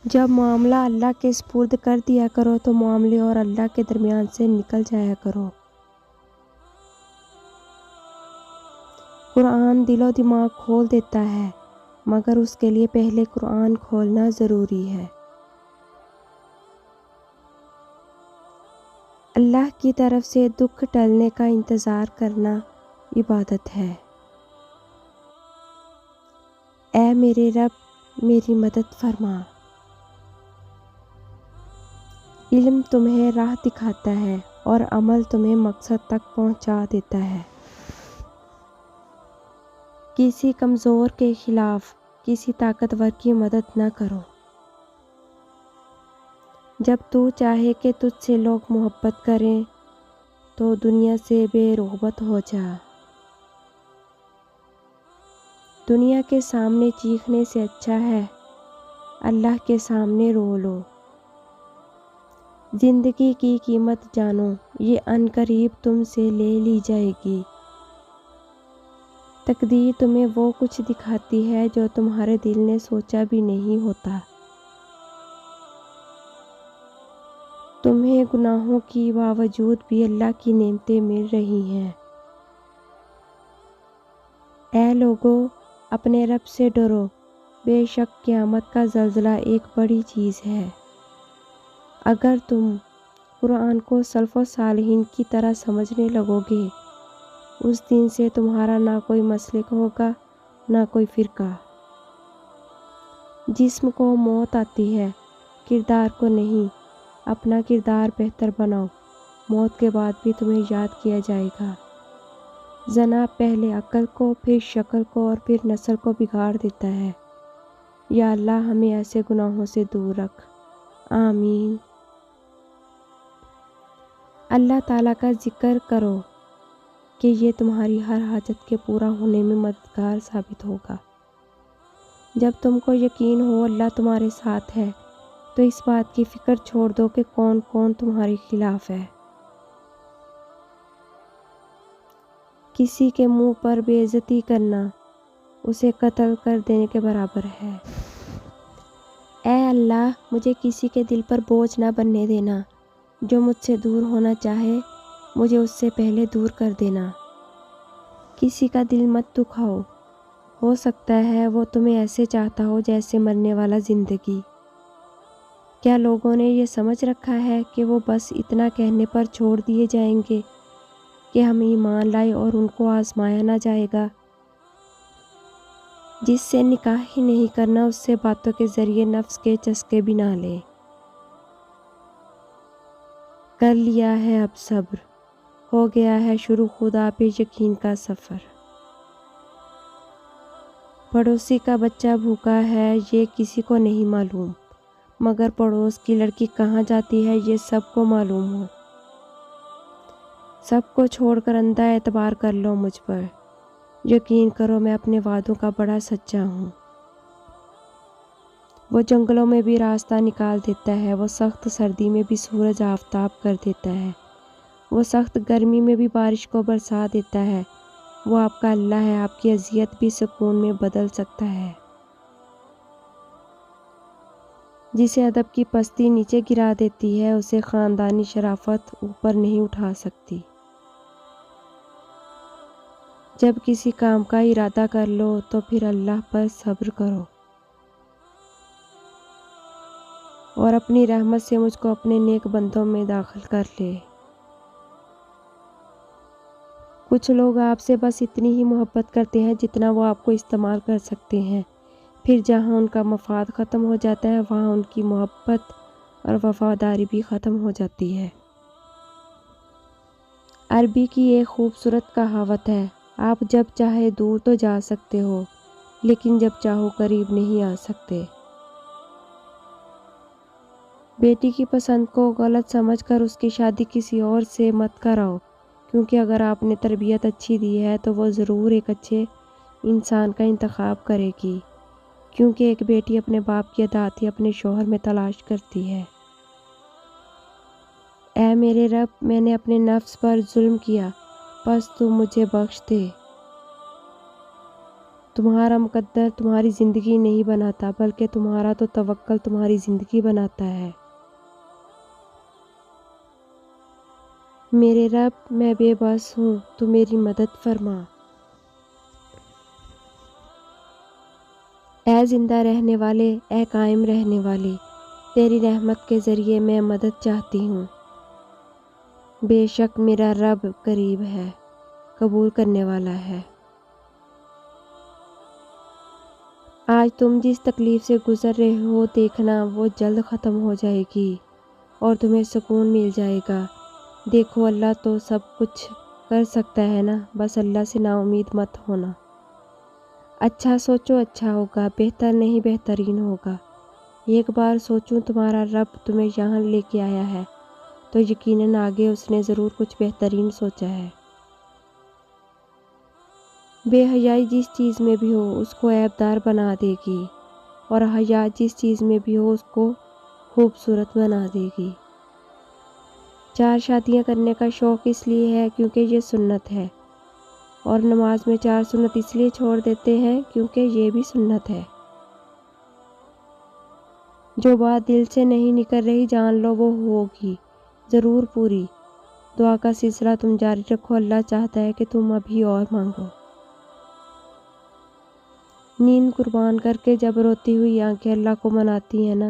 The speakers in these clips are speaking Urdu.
جب معاملہ اللہ کے سپرد کر دیا کرو تو معاملے اور اللہ کے درمیان سے نکل جایا کرو۔ قرآن دل و دماغ کھول دیتا ہے، مگر اس کے لیے پہلے قرآن کھولنا ضروری ہے۔ اللہ کی طرف سے دکھ ٹلنے کا انتظار کرنا عبادت ہے۔ اے میرے رب میری مدد فرما۔ علم تمہیں راہ دکھاتا ہے اور عمل تمہیں مقصد تک پہنچا دیتا ہے۔ کسی کمزور کے خلاف کسی طاقتور کی مدد نہ کرو۔ جب تو چاہے کہ تجھ سے لوگ محبت کریں تو دنیا سے بے رغبت ہو جا۔ دنیا کے سامنے چیخنے سے اچھا ہے اللہ کے سامنے رو لو۔ زندگی کی قیمت جانو، یہ عنقریب تم سے لے لی جائے گی۔ تقدیر تمہیں وہ کچھ دکھاتی ہے جو تمہارے دل نے سوچا بھی نہیں ہوتا۔ تمہیں گناہوں کی باوجود بھی اللہ کی نعمتیں مل رہی ہیں۔ اے لوگو اپنے رب سے ڈرو، بے شک قیامت کا زلزلہ ایک بڑی چیز ہے۔ اگر تم قرآن کو سلف و صالحین کی طرح سمجھنے لگو گے، اس دن سے تمہارا نہ کوئی مسلک ہوگا نہ کوئی فرقہ۔ جسم کو موت آتی ہے، کردار کو نہیں۔ اپنا کردار بہتر بناؤ، موت کے بعد بھی تمہیں یاد کیا جائے گا۔ زنا پہلے عقل کو، پھر شکل کو اور پھر نسل کو بگاڑ دیتا ہے۔ یا اللہ ہمیں ایسے گناہوں سے دور رکھ، آمین۔ اللہ تعالیٰ کا ذکر کرو کہ یہ تمہاری ہر حاجت کے پورا ہونے میں مددگار ثابت ہوگا۔ جب تم کو یقین ہو اللہ تمہارے ساتھ ہے تو اس بات کی فکر چھوڑ دو کہ کون کون تمہارے خلاف ہے۔ کسی کے منہ پر بے عزتی کرنا اسے قتل کر دینے کے برابر ہے۔ اے اللہ مجھے کسی کے دل پر بوجھ نہ بننے دینا، جو مجھ سے دور ہونا چاہے مجھے اس سے پہلے دور کر دینا۔ کسی کا دل مت دکھاؤ، ہو سکتا ہے وہ تمہیں ایسے چاہتا ہو جیسے مرنے والا زندگی۔ کیا لوگوں نے یہ سمجھ رکھا ہے کہ وہ بس اتنا کہنے پر چھوڑ دیے جائیں گے کہ ہم ایمان لائے اور ان کو آزمایا نہ جائے گا؟ جس سے نکاح ہی نہیں کرنا اس سے باتوں کے ذریعے نفس کے چسکے بھی نہ لے۔ کر لیا ہے اب صبر، ہو گیا ہے شروع خدا پہ یقین کا سفر۔ پڑوسی کا بچہ بھوکا ہے یہ کسی کو نہیں معلوم، مگر پڑوس کی لڑکی کہاں جاتی ہے یہ سب کو معلوم ہو۔ سب کو چھوڑ کر اندھا اعتبار کر لو مجھ پر، یقین کرو میں اپنے وعدوں کا بڑا سچا ہوں۔ وہ جنگلوں میں بھی راستہ نکال دیتا ہے، وہ سخت سردی میں بھی سورج آفتاب کر دیتا ہے، وہ سخت گرمی میں بھی بارش کو برسا دیتا ہے۔ وہ آپ کا اللہ ہے، آپ کی اذیت بھی سکون میں بدل سکتا ہے۔ جسے ادب کی پستی نیچے گرا دیتی ہے اسے خاندانی شرافت اوپر نہیں اٹھا سکتی۔ جب کسی کام کا ارادہ کر لو تو پھر اللہ پر صبر کرو اور اپنی رحمت سے مجھ کو اپنے نیک بندوں میں داخل کر لے۔ کچھ لوگ آپ سے بس اتنی ہی محبت کرتے ہیں جتنا وہ آپ کو استعمال کر سکتے ہیں، پھر جہاں ان کا مفاد ختم ہو جاتا ہے وہاں ان کی محبت اور وفاداری بھی ختم ہو جاتی ہے۔ عربی کی ایک خوبصورت کہاوت ہے، آپ جب چاہے دور تو جا سکتے ہو لیکن جب چاہو قریب نہیں آ سکتے۔ بیٹی کی پسند کو غلط سمجھ کر اس کی شادی کسی اور سے مت کراؤ، کیونکہ اگر آپ نے تربیت اچھی دی ہے تو وہ ضرور ایک اچھے انسان کا انتخاب کرے گی، کیونکہ ایک بیٹی اپنے باپ کی اطاعت ہی اپنے شوہر میں تلاش کرتی ہے۔ اے میرے رب میں نے اپنے نفس پر ظلم کیا، پس تو مجھے بخش دے۔ تمہارا مقدر تمہاری زندگی نہیں بناتا، بلکہ تمہارا تو توکل تمہاری زندگی بناتا ہے۔ میرے رب، میں بے بس ہوں، تو میری مدد فرما۔ اے زندہ رہنے والے، اے قائم رہنے والے، تیری رحمت کے ذریعے میں مدد چاہتی ہوں۔ بے شک میرا رب قریب ہے، قبول کرنے والا ہے۔ آج تم جس تکلیف سے گزر رہے ہو، دیکھنا وہ جلد ختم ہو جائے گی اور تمہیں سکون مل جائے گا۔ دیکھو اللہ تو سب کچھ کر سکتا ہے نا، بس اللہ سے نا امید مت ہونا۔ اچھا سوچو اچھا ہوگا، بہتر نہیں بہترین ہوگا۔ ایک بار سوچوں تمہارا رب تمہیں یہاں لے کے آیا ہے تو یقیناً آگے اس نے ضرور کچھ بہترین سوچا ہے۔ بے حیائی جس چیز میں بھی ہو اس کو عیبدار بنا دے گی، اور حیا جس چیز میں بھی ہو اس کو خوبصورت بنا دے گی۔ 4 شادیاں کرنے کا شوق اس لیے ہے کیونکہ یہ سنت ہے، اور نماز میں 4 سنت اس لیے چھوڑ دیتے ہیں کیونکہ یہ بھی سنت ہے۔ جو بات دل سے نہیں نکل رہی جان لو وہ ہوگی ضرور پوری۔ دعا کا سلسلہ تم جاری رکھو، اللہ چاہتا ہے کہ تم ابھی اور مانگو۔ نیند قربان کر کے جب روتی ہوئی آنکھیں اللہ کو مناتی ہیں نا،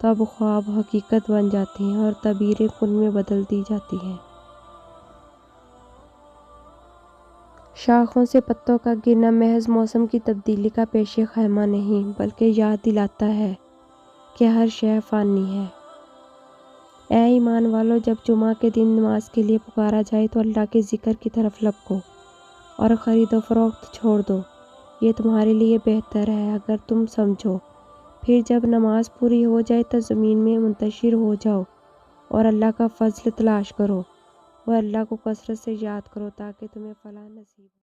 تب خواب حقیقت بن جاتے ہیں اور تعبیریں کن میں بدل دی جاتی ہیں۔ شاخوں سے پتوں کا گرنا محض موسم کی تبدیلی کا پیش خیمہ نہیں، بلکہ یاد دلاتا ہے کہ ہر شے فانی ہے۔ اے ایمان والو، جب جمعہ کے دن نماز کے لیے پکارا جائے تو اللہ کے ذکر کی طرف لپکو اور خرید و فروخت چھوڑ دو، یہ تمہارے لیے بہتر ہے اگر تم سمجھو۔ پھر جب نماز پوری ہو جائے تو زمین میں منتشر ہو جاؤ اور اللہ کا فضل تلاش کرو، اور اللہ کو کثرت سے یاد کرو تاکہ تمہیں فلاح نصیب ہو۔